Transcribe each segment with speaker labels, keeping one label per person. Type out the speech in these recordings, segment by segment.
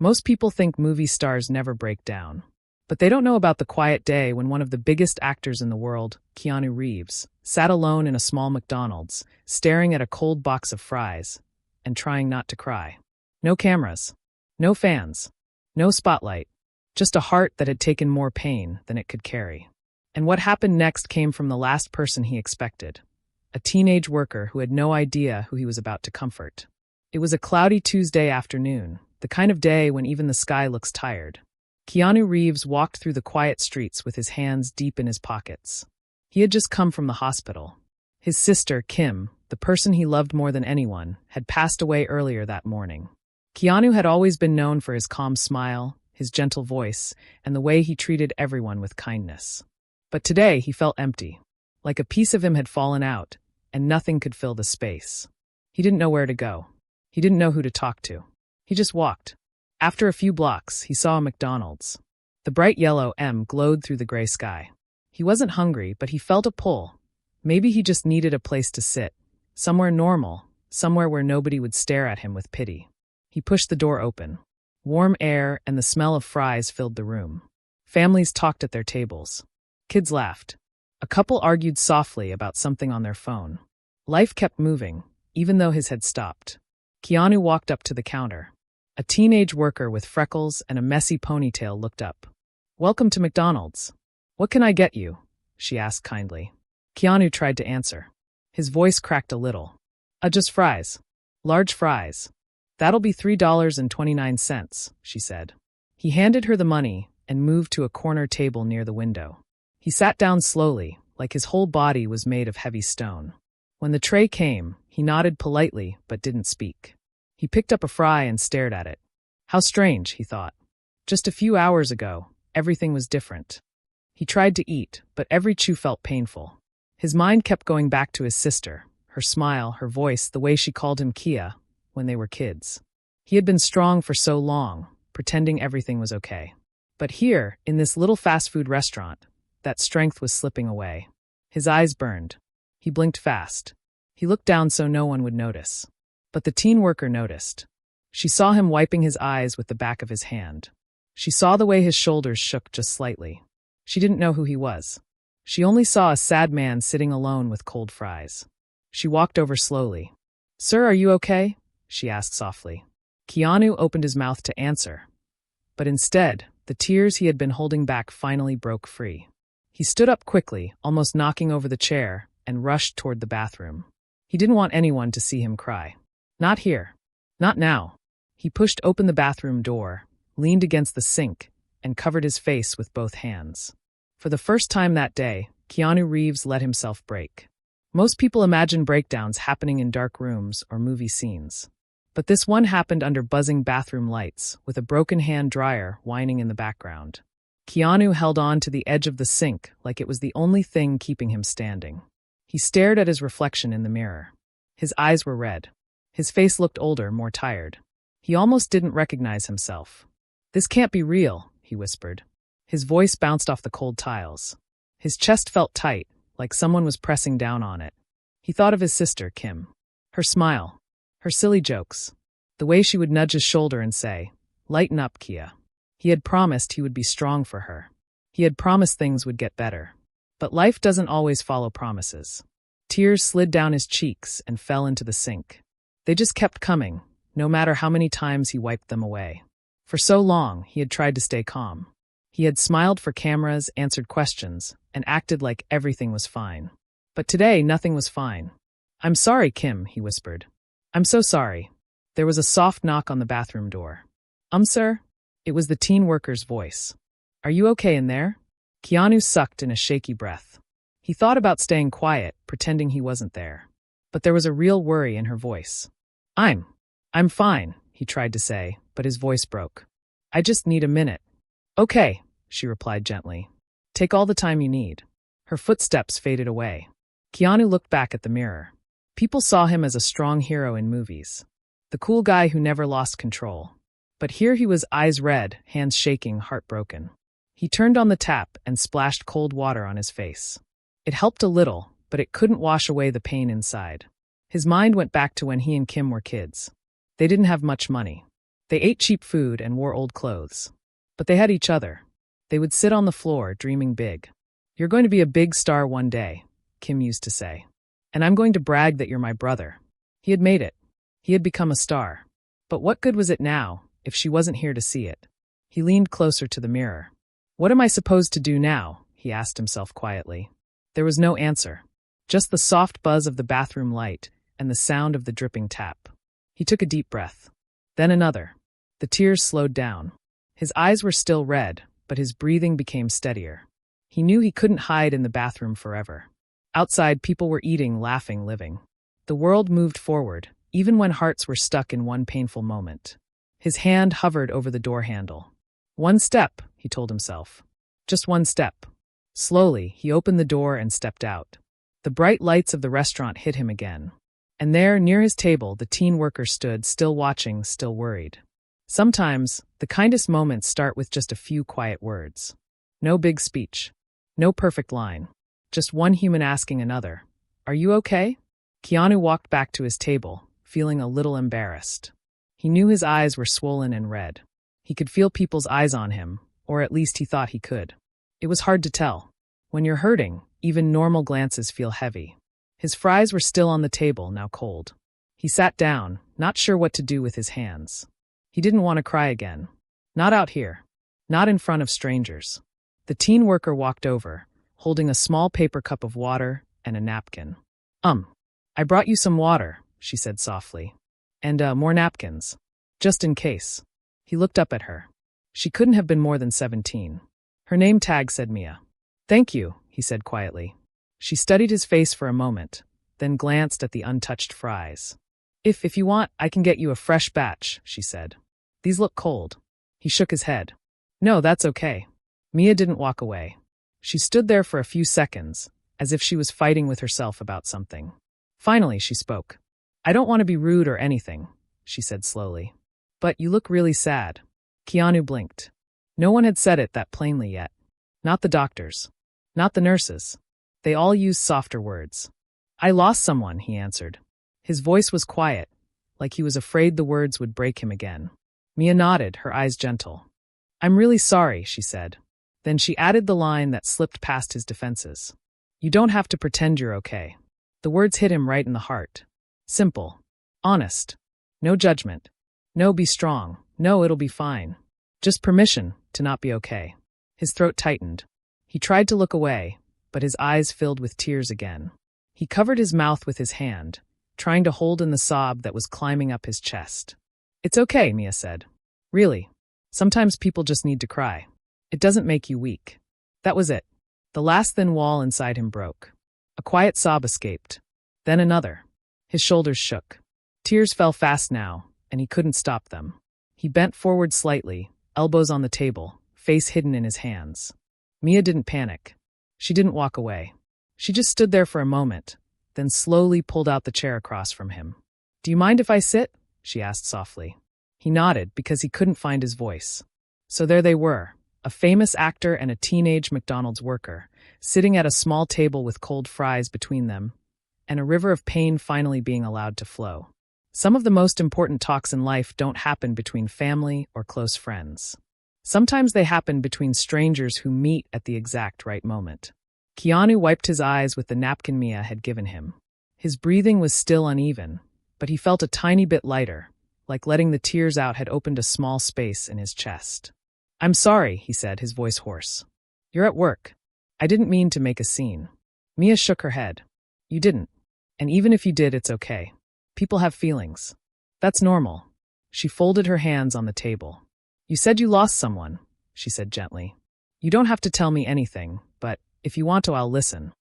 Speaker 1: Most people think movie stars never break down. But they don't know about the quiet day when one of the biggest actors in the world, Keanu Reeves, sat alone in a small McDonald's, staring at a cold box of fries, and trying not to cry. No cameras. No fans. No spotlight. Just a heart that had taken more pain than it could carry. And what happened next came from the last person he expected. A teenage worker who had no idea who he was about to comfort. It was a cloudy Tuesday afternoon, the kind of day when even the sky looks tired. Keanu Reeves walked through the quiet streets with his hands deep in his pockets. He had just come from the hospital. His sister, Kim, the person he loved more than anyone, had passed away earlier that morning. Keanu had always been known for his calm smile, his gentle voice, and the way he treated everyone with kindness. But today he felt empty, like a piece of him had fallen out, and nothing could fill the space. He didn't know where to go. He didn't know who to talk to. He just walked. After a few blocks, he saw a McDonald's. The bright yellow M glowed through the gray sky. He wasn't hungry, but he felt a pull. Maybe he just needed a place to sit, somewhere normal, somewhere where nobody would stare at him with pity. He pushed the door open. Warm air and the smell of fries filled the room. Families talked at their tables. Kids laughed. A couple argued softly about something on their phone. Life kept moving, even though his had stopped. Keanu walked up to the counter. A teenage worker with freckles and a messy ponytail looked up. "Welcome to McDonald's. What can I get you?" she asked kindly. Keanu tried to answer. His voice cracked a little. Just fries. Large fries. "That'll be $3.29, she said. He handed her the money and moved to a corner table near the window. He sat down slowly, like his whole body was made of heavy stone. When the tray came, he nodded politely but didn't speak. He picked up a fry and stared at it. How strange, he thought. Just a few hours ago, everything was different. He tried to eat, but every chew felt painful. His mind kept going back to his sister, her smile, her voice, the way she called him Kia when they were kids. He had been strong for so long, pretending everything was okay. But here, in this little fast food restaurant, that strength was slipping away. His eyes burned. He blinked fast. He looked down so no one would notice. But the teen worker noticed. She saw him wiping his eyes with the back of his hand. She saw the way his shoulders shook just slightly. She didn't know who he was. She only saw a sad man sitting alone with cold fries. She walked over slowly. "Sir, are you okay?" she asked softly. Keanu opened his mouth to answer. But instead, the tears he had been holding back finally broke free. He stood up quickly, almost knocking over the chair, and rushed toward the bathroom. He didn't want anyone to see him cry. Not here. Not now. He pushed open the bathroom door, leaned against the sink, and covered his face with both hands. For the first time that day, Keanu Reeves let himself break. Most people imagine breakdowns happening in dark rooms or movie scenes. But this one happened under buzzing bathroom lights, with a broken hand dryer whining in the background. Keanu held on to the edge of the sink like it was the only thing keeping him standing. He stared at his reflection in the mirror. His eyes were red. His face looked older, more tired. He almost didn't recognize himself. "This can't be real," he whispered. His voice bounced off the cold tiles. His chest felt tight, like someone was pressing down on it. He thought of his sister, Kim. Her smile. Her silly jokes. The way she would nudge his shoulder and say, "Lighten up, Kia." He had promised he would be strong for her. He had promised things would get better. But life doesn't always follow promises. Tears slid down his cheeks and fell into the sink. They just kept coming, no matter how many times he wiped them away. For so long, he had tried to stay calm. He had smiled for cameras, answered questions, and acted like everything was fine. But today, nothing was fine. "I'm sorry, Kim," he whispered. "I'm so sorry." There was a soft knock on the bathroom door. Sir?" It was the teen worker's voice. "Are you okay in there?" Keanu sucked in a shaky breath. He thought about staying quiet, pretending he wasn't there. But there was a real worry in her voice. I'm fine," he tried to say, but his voice broke. "I just need a minute." "Okay," she replied gently. "Take all the time you need." Her footsteps faded away. Keanu looked back at the mirror. People saw him as a strong hero in movies. The cool guy who never lost control. But here he was, eyes red, hands shaking, heart broken. He turned on the tap and splashed cold water on his face. It helped a little, but it couldn't wash away the pain inside. His mind went back to when he and Kim were kids. They didn't have much money. They ate cheap food and wore old clothes. But they had each other. They would sit on the floor, dreaming big. "You're going to be a big star one day," Kim used to say. "And I'm going to brag that you're my brother." He had made it. He had become a star. But what good was it now, if she wasn't here to see it? He leaned closer to the mirror. "What am I supposed to do now?" he asked himself quietly. There was no answer. Just the soft buzz of the bathroom light and the sound of the dripping tap. He took a deep breath. Then another. The tears slowed down. His eyes were still red, but his breathing became steadier. He knew he couldn't hide in the bathroom forever. Outside, people were eating, laughing, living. The world moved forward, even when hearts were stuck in one painful moment. His hand hovered over the door handle. "One step," he told himself. "Just one step." Slowly, he opened the door and stepped out. The bright lights of the restaurant hit him again. And there, near his table, the teen worker stood, still watching, still worried. Sometimes, the kindest moments start with just a few quiet words. No big speech. No perfect line. Just one human asking another, "Are you okay?" Keanu walked back to his table, feeling a little embarrassed. He knew his eyes were swollen and red. He could feel people's eyes on him, or at least he thought he could. It was hard to tell. When you're hurting, even normal glances feel heavy. His fries were still on the table, now cold. He sat down, not sure what to do with his hands. He didn't want to cry again. Not out here. Not in front of strangers. The teen worker walked over, holding a small paper cup of water and a napkin. I brought you some water," she said softly. "And, more napkins. Just in case." He looked up at her. She couldn't have been more than 17. Her name tag said Mia. "Thank you," he said quietly. She studied his face for a moment, then glanced at the untouched fries. If you want, I can get you a fresh batch," she said. "These look cold." He shook his head. "No, that's okay." Mia didn't walk away. She stood there for a few seconds, as if she was fighting with herself about something. Finally, she spoke. "I don't want to be rude or anything," she said slowly. "But you look really sad." Keanu blinked. No one had said it that plainly yet. Not the doctors. Not the nurses. They all used softer words. "I lost someone," he answered. His voice was quiet, like he was afraid the words would break him again. Mia nodded, her eyes gentle. "I'm really sorry," she said. Then she added the line that slipped past his defenses. "You don't have to pretend you're okay." The words hit him right in the heart. Simple. Honest. No judgment. No, be strong. No, it'll be fine. Just permission to not be okay. His throat tightened. He tried to look away, but his eyes filled with tears again. He covered his mouth with his hand, trying to hold in the sob that was climbing up his chest. "It's okay," Mia said. "Really. Sometimes people just need to cry. It doesn't make you weak." That was it. The last thin wall inside him broke. A quiet sob escaped. Then another. His shoulders shook. Tears fell fast now, and he couldn't stop them. He bent forward slightly, elbows on the table, face hidden in his hands. Mia didn't panic. She didn't walk away. She just stood there for a moment, then slowly pulled out the chair across from him. "Do you mind if I sit?" she asked softly. He nodded because he couldn't find his voice. So there they were, a famous actor and a teenage McDonald's worker, sitting at a small table with cold fries between them, and a river of pain finally being allowed to flow. Some of the most important talks in life don't happen between family or close friends. Sometimes they happen between strangers who meet at the exact right moment. Keanu wiped his eyes with the napkin Mia had given him. His breathing was still uneven, but he felt a tiny bit lighter, like letting the tears out had opened a small space in his chest. "I'm sorry," he said, his voice hoarse. "You're at work. I didn't mean to make a scene." Mia shook her head. "You didn't. And even if you did, it's okay. People have feelings. That's normal." She folded her hands on the table. "You said you lost someone," she said gently. "You don't have to tell me anything, but if you want to, I'll listen."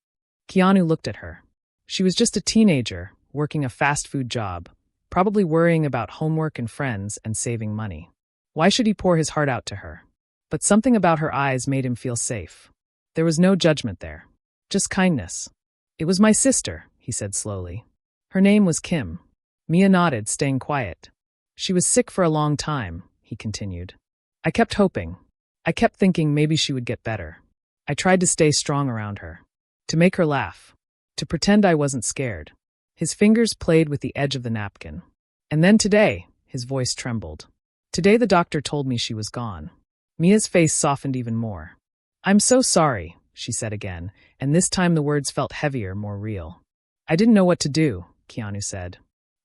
Speaker 1: Keanu looked at her. She was just a teenager, working a fast food job, probably worrying about homework and friends and saving money. Why should he pour his heart out to her? But something about her eyes made him feel safe. There was no judgment there. Just kindness. "It was my sister," he said slowly. "Her name was Kim." Mia nodded, staying quiet. "She was sick for a long time," he continued. "I kept hoping. I kept thinking maybe she would get better. I tried to stay strong around her. To make her laugh. To pretend I wasn't scared." His fingers played with the edge of the napkin. "And then today," his voice trembled. Today the doctor told me she was gone. Mia's face softened even more. I'm so sorry, she said again, and this time the words felt heavier, more real. I didn't know what to do, Keanu said.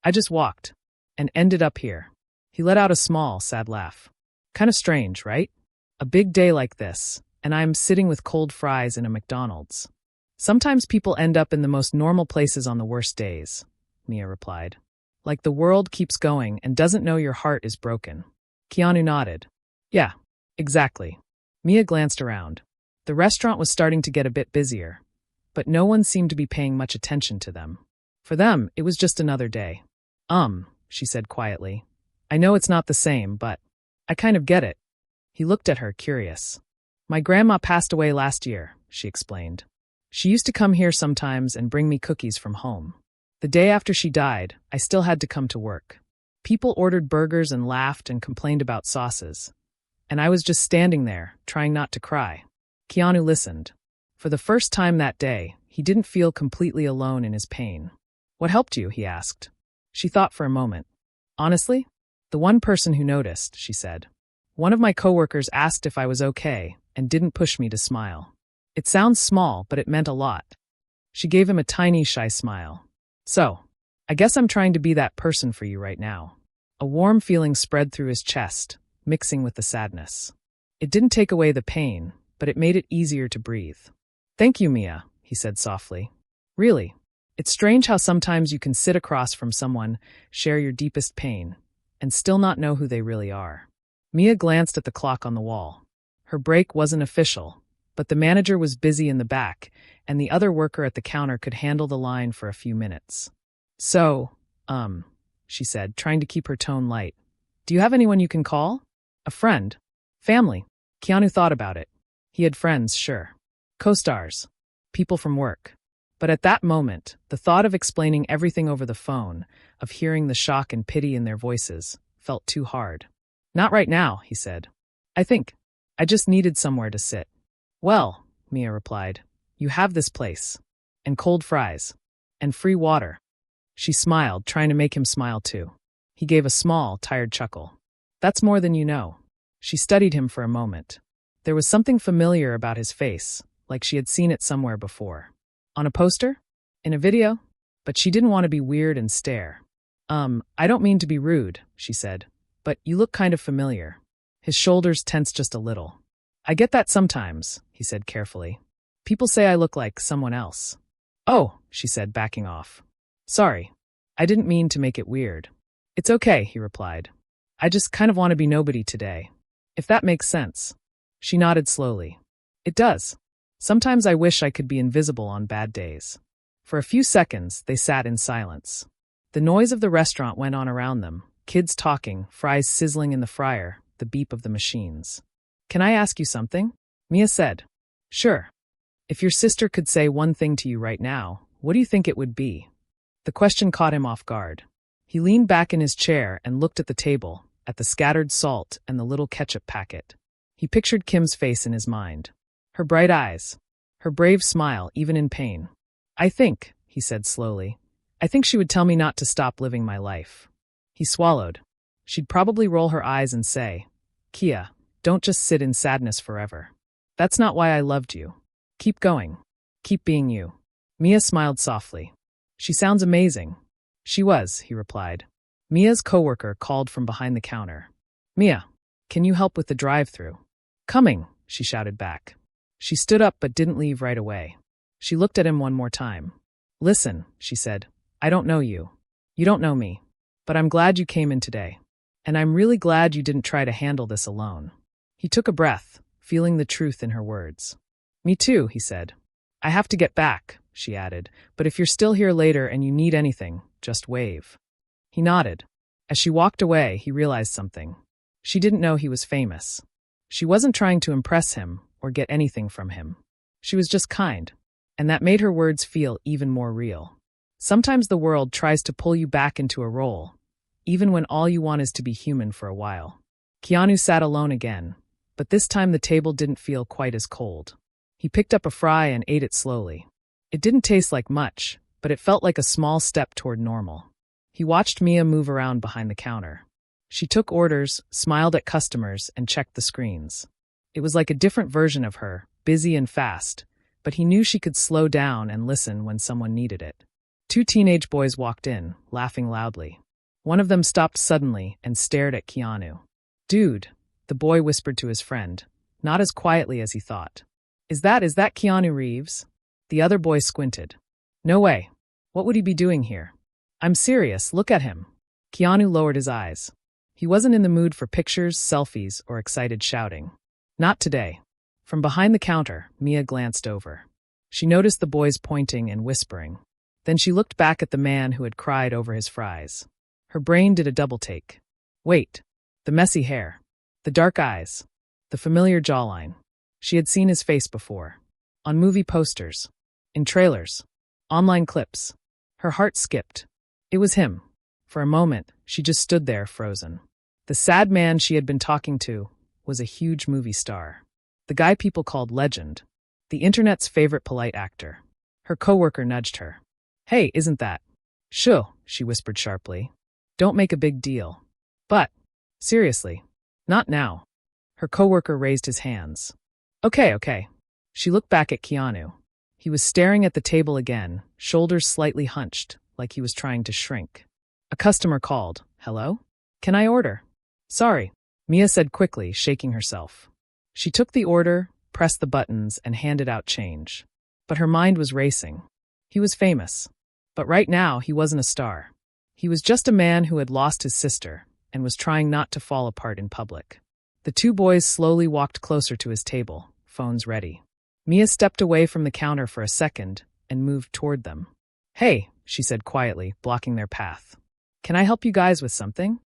Speaker 1: I just walked. And ended up here. He let out a small, sad laugh. Kind of strange, right? A big day like this, and I'm sitting with cold fries in a McDonald's. Sometimes people end up in the most normal places on the worst days, Mia replied. Like the world keeps going and doesn't know your heart is broken. Keanu nodded. Yeah, exactly. Mia glanced around. The restaurant was starting to get a bit busier, but no one seemed to be paying much attention to them. For them, it was just another day. She said quietly. I know it's not the same, but I kind of get it. He looked at her, curious. My grandma passed away last year, she explained. She used to come here sometimes and bring me cookies from home. The day after she died, I still had to come to work. People ordered burgers and laughed and complained about sauces. And I was just standing there, trying not to cry. Keanu listened. For the first time that day, he didn't feel completely alone in his pain. What helped you? He asked. She thought for a moment. Honestly? The one person who noticed, she said. One of my coworkers asked if I was okay and didn't push me to smile. It sounds small, but it meant a lot. She gave him a tiny, shy smile. So, I guess I'm trying to be that person for you right now. A warm feeling spread through his chest, mixing with the sadness. It didn't take away the pain, but it made it easier to breathe. Thank you, Mia, he said softly. Really. It's strange how sometimes you can sit across from someone, share your deepest pain, and still not know who they really are. Mia glanced at the clock on the wall. Her break wasn't official, but the manager was busy in the back, and the other worker at the counter could handle the line for a few minutes. So, she said, trying to keep her tone light. Do you have anyone you can call? A friend? Family? Keanu thought about it. He had friends, sure. Co-stars. People from work. But at that moment, the thought of explaining everything over the phone, of hearing the shock and pity in their voices, felt too hard. Not right now, he said. I just needed somewhere to sit. Well, Mia replied, you have this place. And cold fries. And free water. She smiled, trying to make him smile too. He gave a small, tired chuckle. That's more than you know. She studied him for a moment. There was something familiar about his face, like she had seen it somewhere before. On a poster? In a video? But she didn't want to be weird and stare. I don't mean to be rude, she said, but you look kind of familiar. His shoulders tensed just a little. I get that sometimes, he said carefully. People say I look like someone else. Oh, she said, backing off. Sorry. I didn't mean to make it weird. It's okay, he replied. I just kind of want to be nobody today. If that makes sense. She nodded slowly. It does. Sometimes I wish I could be invisible on bad days. For a few seconds, they sat in silence. The noise of the restaurant went on around them, kids talking, fries sizzling in the fryer, the beep of the machines. Can I ask you something? Mia said. Sure. If your sister could say one thing to you right now, what do you think it would be? The question caught him off guard. He leaned back in his chair and looked at the table, at the scattered salt and the little ketchup packet. He pictured Kim's face in his mind. Her bright eyes. Her brave smile, even in pain. I think, he said slowly, I think she would tell me not to stop living my life. He swallowed. She'd probably roll her eyes and say, Kia, don't just sit in sadness forever. That's not why I loved you. Keep going. Keep being you. Mia smiled softly. She sounds amazing. She was, he replied. Mia's coworker called from behind the counter. Mia, can you help with the drive-thru? Coming, she shouted back. She stood up but didn't leave right away. She looked at him one more time. Listen, she said, I don't know you. You don't know me. But I'm glad you came in today. And I'm really glad you didn't try to handle this alone. He took a breath, feeling the truth in her words. Me too, he said. I have to get back, she added, but if you're still here later and you need anything, just wave. He nodded. As she walked away, he realized something. She didn't know he was famous. She wasn't trying to impress him or get anything from him. She was just kind, and that made her words feel even more real. Sometimes the world tries to pull you back into a role, even when all you want is to be human for a while. Keanu sat alone again, but this time the table didn't feel quite as cold. He picked up a fry and ate it slowly. It didn't taste like much, but it felt like a small step toward normal. He watched Mia move around behind the counter. She took orders, smiled at customers, and checked the screens. It was like a different version of her, busy and fast, but he knew she could slow down and listen when someone needed it. Two teenage boys walked in, laughing loudly. One of them stopped suddenly and stared at Keanu. "Dude," the boy whispered to his friend, not as quietly as he thought. Is that Keanu Reeves?" The other boy squinted. "No way. What would he be doing here?" "I'm serious, look at him." Keanu lowered his eyes. He wasn't in the mood for pictures, selfies, or excited shouting. Not today. From behind the counter, Mia glanced over. She noticed the boys pointing and whispering. Then she looked back at the man who had cried over his fries. Her brain did a double take. Wait. The messy hair. The dark eyes. The familiar jawline. She had seen his face before. On movie posters. In trailers. Online clips. Her heart skipped. It was him. For a moment, she just stood there, frozen. The sad man she had been talking to was a huge movie star. The guy people called legend. The internet's favorite polite actor. Her coworker nudged her. "Hey, isn't that?" "Shoo," she whispered sharply. "Don't make a big deal." "But, seriously, not now." Her coworker raised his hands. Okay. She looked back at Keanu. He was staring at the table again, shoulders slightly hunched, like he was trying to shrink. A customer called. "Hello? Can I order?" "Sorry," Mia said quickly, shaking herself. She took the order, pressed the buttons, and handed out change. But her mind was racing. He was famous. But right now, he wasn't a star. He was just a man who had lost his sister and was trying not to fall apart in public. The two boys slowly walked closer to his table, phones ready. Mia stepped away from the counter for a second and moved toward them. "Hey," she said quietly, blocking their path. "Can I help you guys with something?"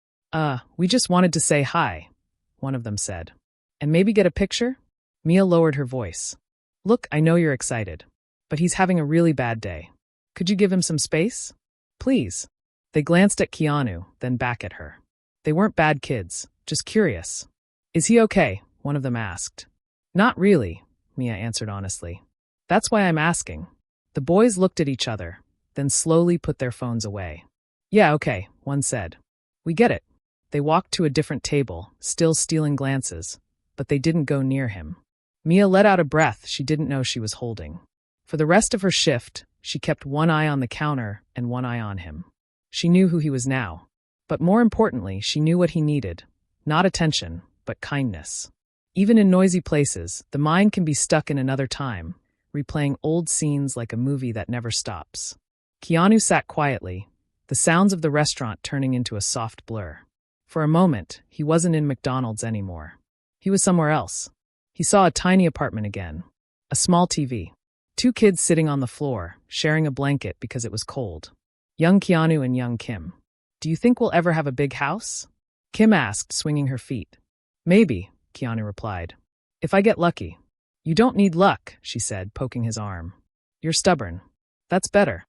Speaker 1: We just wanted to say hi," one of them said. "And maybe get a picture?" Mia lowered her voice. "Look, I know you're excited, but he's having a really bad day. Could you give him some space? Please." They glanced at Keanu, then back at her. They weren't bad kids, just curious. "Is he okay?" one of them asked. "Not really," Mia answered honestly. "That's why I'm asking." The boys looked at each other, then slowly put their phones away. "Yeah, okay," one said. "We get it." They walked to a different table, still stealing glances, but they didn't go near him. Mia let out a breath she didn't know she was holding. For the rest of her shift, she kept one eye on the counter and one eye on him. She knew who he was now. But more importantly, she knew what he needed. Not attention, but kindness. Even in noisy places, the mind can be stuck in another time, replaying old scenes like a movie that never stops. Keanu sat quietly, the sounds of the restaurant turning into a soft blur. For a moment, he wasn't in McDonald's anymore. He was somewhere else. He saw a tiny apartment again. A small TV. Two kids sitting on the floor, sharing a blanket because it was cold. Young Keanu and young Kim. "Do you think we'll ever have a big house?" Kim asked, swinging her feet. "Maybe," Keanu replied. "If I get lucky." "You don't need luck," she said, poking his arm. "You're stubborn." "That's better."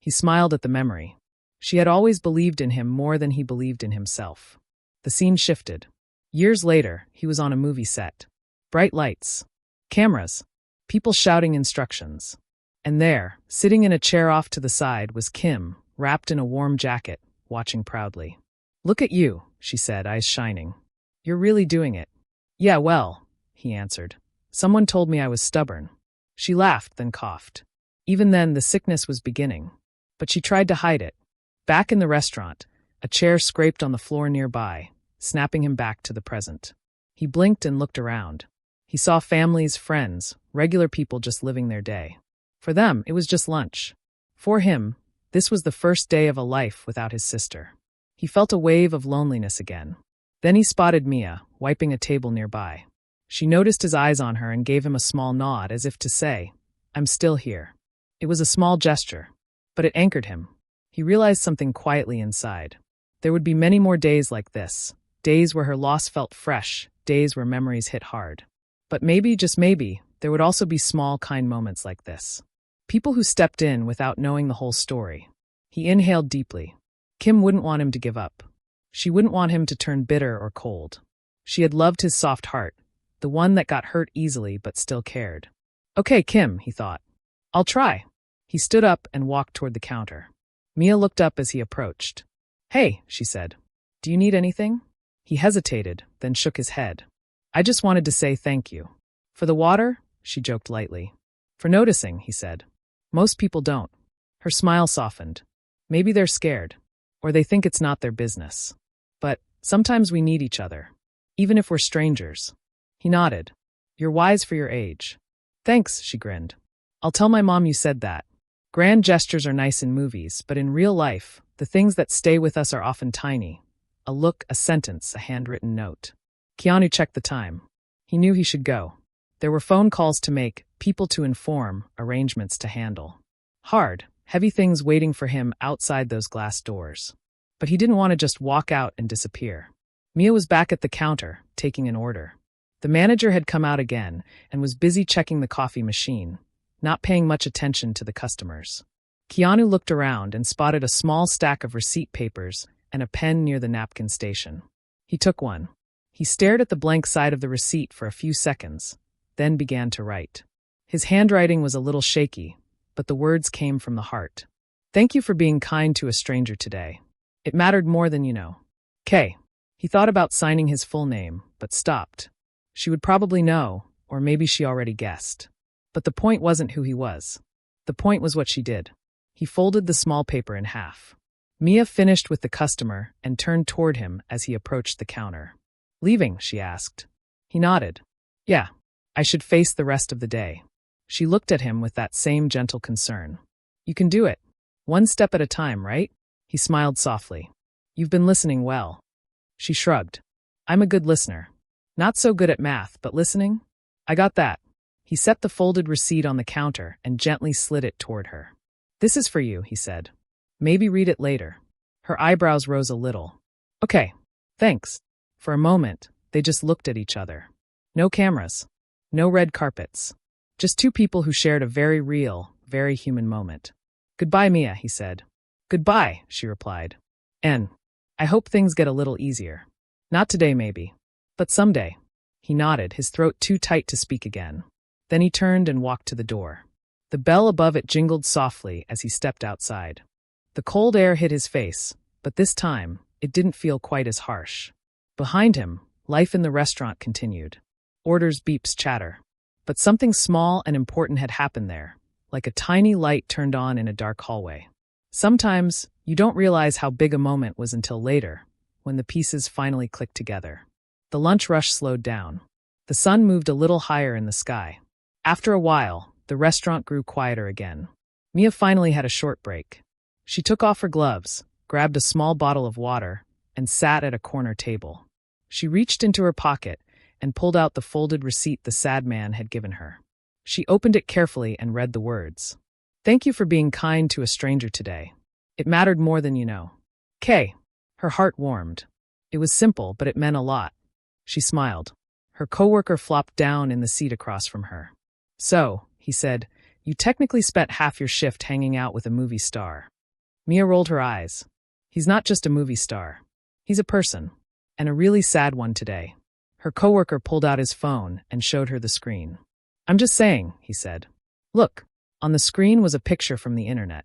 Speaker 1: He smiled at the memory. She had always believed in him more than he believed in himself. The scene shifted. Years later, he was on a movie set. Bright lights. Cameras. People shouting instructions. And there, sitting in a chair off to the side, was Kim, wrapped in a warm jacket, watching proudly. "Look at you," she said, eyes shining. "You're really doing it." "Yeah, well," he answered. "Someone told me I was stubborn." She laughed, then coughed. Even then, the sickness was beginning. But she tried to hide it. Back in the restaurant, a chair scraped on the floor nearby, snapping him back to the present. He blinked and looked around. He saw families, friends, regular people just living their day. For them, it was just lunch. For him, this was the first day of a life without his sister. He felt a wave of loneliness again. Then he spotted Mia, wiping a table nearby. She noticed his eyes on her and gave him a small nod as if to say, "I'm still here." It was a small gesture, but it anchored him. He realized something quietly inside. There would be many more days like this, days where her loss felt fresh, days where memories hit hard. But maybe, just maybe, there would also be small, kind moments like this. People who stepped in without knowing the whole story. He inhaled deeply. Kim wouldn't want him to give up. She wouldn't want him to turn bitter or cold. She had loved his soft heart, the one that got hurt easily but still cared. "Okay, Kim," he thought. "I'll try." He stood up and walked toward the counter. Mia looked up as he approached. "Hey," she said. "Do you need anything?" He hesitated, then shook his head. I just wanted to say thank you. For the water? She joked lightly. For noticing, he said. Most people don't. Her smile softened. Maybe they're scared. Or they think it's not their business. But sometimes we need each other. Even if we're strangers. He nodded. You're wise for your age. Thanks, she grinned. I'll tell my mom you said that. Grand gestures are nice in movies, but in real life, the things that stay with us are often tiny. A look, a sentence, a handwritten note. Keanu checked the time. He knew he should go. There were phone calls to make, people to inform, arrangements to handle. Hard, heavy things waiting for him outside those glass doors. But he didn't want to just walk out and disappear. Mia was back at the counter, taking an order. The manager had come out again and was busy checking the coffee machine, not paying much attention to the customers. Keanu looked around and spotted a small stack of receipt papers and a pen near the napkin station. He took one. He stared at the blank side of the receipt for a few seconds, then began to write. His handwriting was a little shaky, but the words came from the heart. Thank you for being kind to a stranger today. It mattered more than you know. K. He thought about signing his full name, but stopped. She would probably know, or maybe she already guessed. But the point wasn't who he was. The point was what she did. He folded the small paper in half. Mia finished with the customer and turned toward him as he approached the counter. Leaving, she asked. He nodded. Yeah, I should face the rest of the day. She looked at him with that same gentle concern. You can do it. One step at a time, right? He smiled softly. You've been listening well. She shrugged. I'm a good listener. Not so good at math, but listening? I got that. He set the folded receipt on the counter and gently slid it toward her. This is for you, he said. Maybe read it later. Her eyebrows rose a little. Okay, thanks. For a moment, they just looked at each other. No cameras. No red carpets. Just two people who shared a very real, very human moment. Goodbye, Mia, he said. Goodbye, she replied. And I hope things get a little easier. Not today, maybe. But someday. He nodded, his throat too tight to speak again. Then he turned and walked to the door. The bell above it jingled softly as he stepped outside. The cold air hit his face, but this time, it didn't feel quite as harsh. Behind him, life in the restaurant continued. Orders, beeps, chatter. But something small and important had happened there, like a tiny light turned on in a dark hallway. Sometimes, you don't realize how big a moment was until later, when the pieces finally clicked together. The lunch rush slowed down. The sun moved a little higher in the sky. After a while, the restaurant grew quieter again. Mia finally had a short break. She took off her gloves, grabbed a small bottle of water, and sat at a corner table. She reached into her pocket and pulled out the folded receipt the sad man had given her. She opened it carefully and read the words. Thank you for being kind to a stranger today. It mattered more than you know. K. Her heart warmed. It was simple, but it meant a lot. She smiled. Her coworker flopped down in the seat across from her. So, he said, you technically spent half your shift hanging out with a movie star. Mia rolled her eyes. He's not just a movie star. He's a person. And a really sad one today. Her coworker pulled out his phone and showed her the screen. I'm just saying, he said. Look, on the screen was a picture from the internet.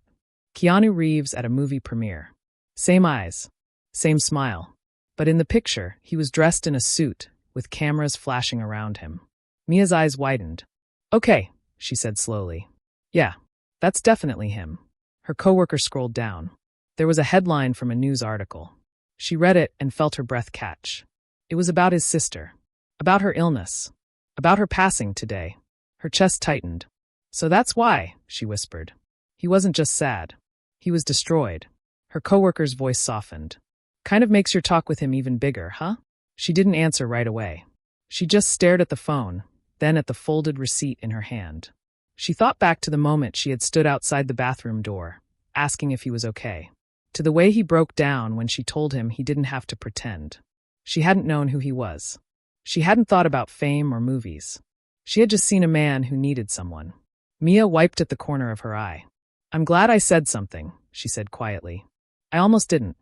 Speaker 1: Keanu Reeves at a movie premiere. Same eyes. Same smile. But in the picture, he was dressed in a suit, with cameras flashing around him. Mia's eyes widened. Okay, she said slowly. Yeah, that's definitely him. Her coworker scrolled down. There was a headline from a news article. She read it and felt her breath catch. It was about his sister. About her illness. About her passing today. Her chest tightened. So that's why, she whispered. He wasn't just sad. He was destroyed. Her coworker's voice softened. Kind of makes your talk with him even bigger, huh? She didn't answer right away. She just stared at the phone, then at the folded receipt in her hand. She thought back to the moment she had stood outside the bathroom door, asking if he was okay. To the way he broke down when she told him he didn't have to pretend. She hadn't known who he was. She hadn't thought about fame or movies. She had just seen a man who needed someone. Mia wiped at the corner of her eye. I'm glad I said something, she said quietly. I almost didn't.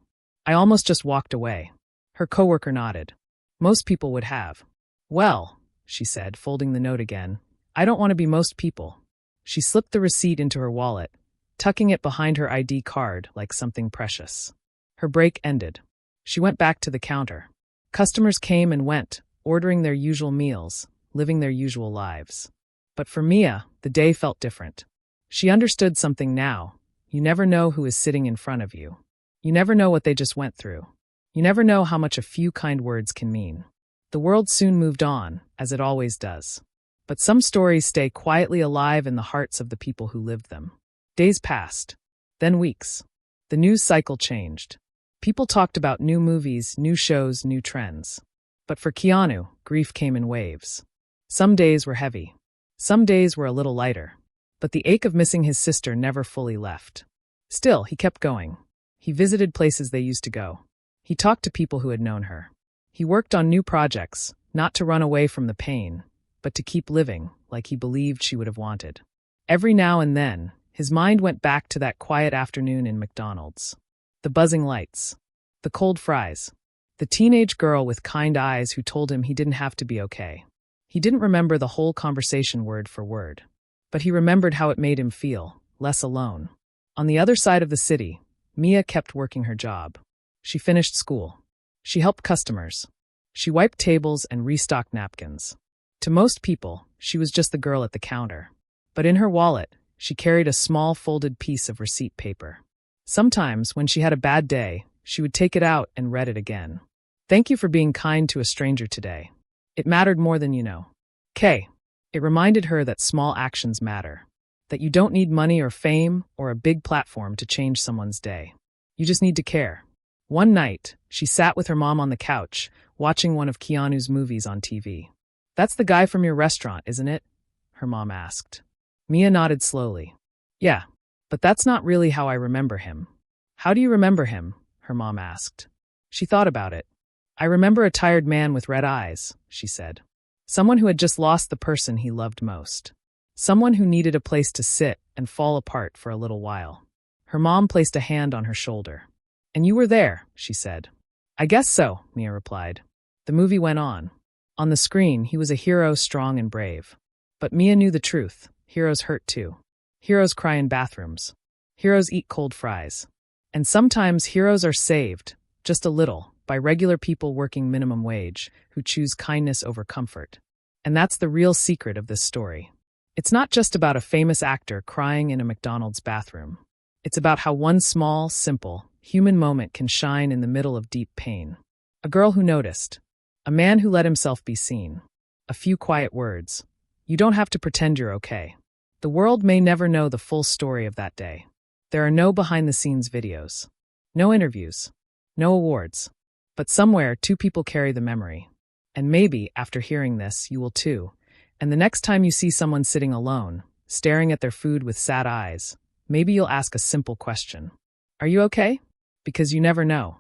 Speaker 1: I almost just walked away. Her coworker nodded. Most people would have. Well, she said, folding the note again, I don't want to be most people. She slipped the receipt into her wallet, tucking it behind her ID card like something precious. Her break ended. She went back to the counter. Customers came and went, ordering their usual meals, living their usual lives. But for Mia, the day felt different. She understood something now. You never know who is sitting in front of you. You never know what they just went through. You never know how much a few kind words can mean. The world soon moved on, as it always does. But some stories stay quietly alive in the hearts of the people who lived them. Days passed. Then weeks. The news cycle changed. People talked about new movies, new shows, new trends. But for Keanu, grief came in waves. Some days were heavy. Some days were a little lighter. But the ache of missing his sister never fully left. Still, he kept going. He visited places they used to go. He talked to people who had known her. He worked on new projects, not to run away from the pain, but to keep living like he believed she would have wanted. Every now and then, his mind went back to that quiet afternoon in McDonald's. The buzzing lights. The cold fries. The teenage girl with kind eyes who told him he didn't have to be okay. He didn't remember the whole conversation word for word. But he remembered how it made him feel, less alone. On the other side of the city, Mia kept working her job. She finished school. She helped customers. She wiped tables and restocked napkins. To most people, she was just the girl at the counter. But in her wallet, she carried a small folded piece of receipt paper. Sometimes, when she had a bad day, she would take it out and read it again. Thank you for being kind to a stranger today. It mattered more than you know. K. It reminded her that small actions matter. That you don't need money or fame or a big platform to change someone's day. You just need to care. One night, she sat with her mom on the couch, watching one of Keanu's movies on TV. That's the guy from your restaurant, isn't it? Her mom asked. Mia nodded slowly. Yeah, but that's not really how I remember him. How do you remember him? Her mom asked. She thought about it. I remember a tired man with red eyes, she said. Someone who had just lost the person he loved most. Someone who needed a place to sit and fall apart for a little while. Her mom placed a hand on her shoulder. And you were there, she said. I guess so, Mia replied. The movie went on. On the screen, he was a hero, strong and brave. But Mia knew the truth. Heroes hurt too. Heroes cry in bathrooms. Heroes eat cold fries. And sometimes heroes are saved, just a little, by regular people working minimum wage, who choose kindness over comfort. And that's the real secret of this story. It's not just about a famous actor crying in a McDonald's bathroom. It's about how one small, simple, human moment can shine in the middle of deep pain. A girl who noticed. A man who let himself be seen. A few quiet words. You don't have to pretend you're okay. The world may never know the full story of that day. There are no behind-the-scenes videos. No interviews. No awards. But somewhere, two people carry the memory. And maybe, after hearing this, you will too. And the next time you see someone sitting alone, staring at their food with sad eyes, maybe you'll ask a simple question. Are you okay? Because you never know.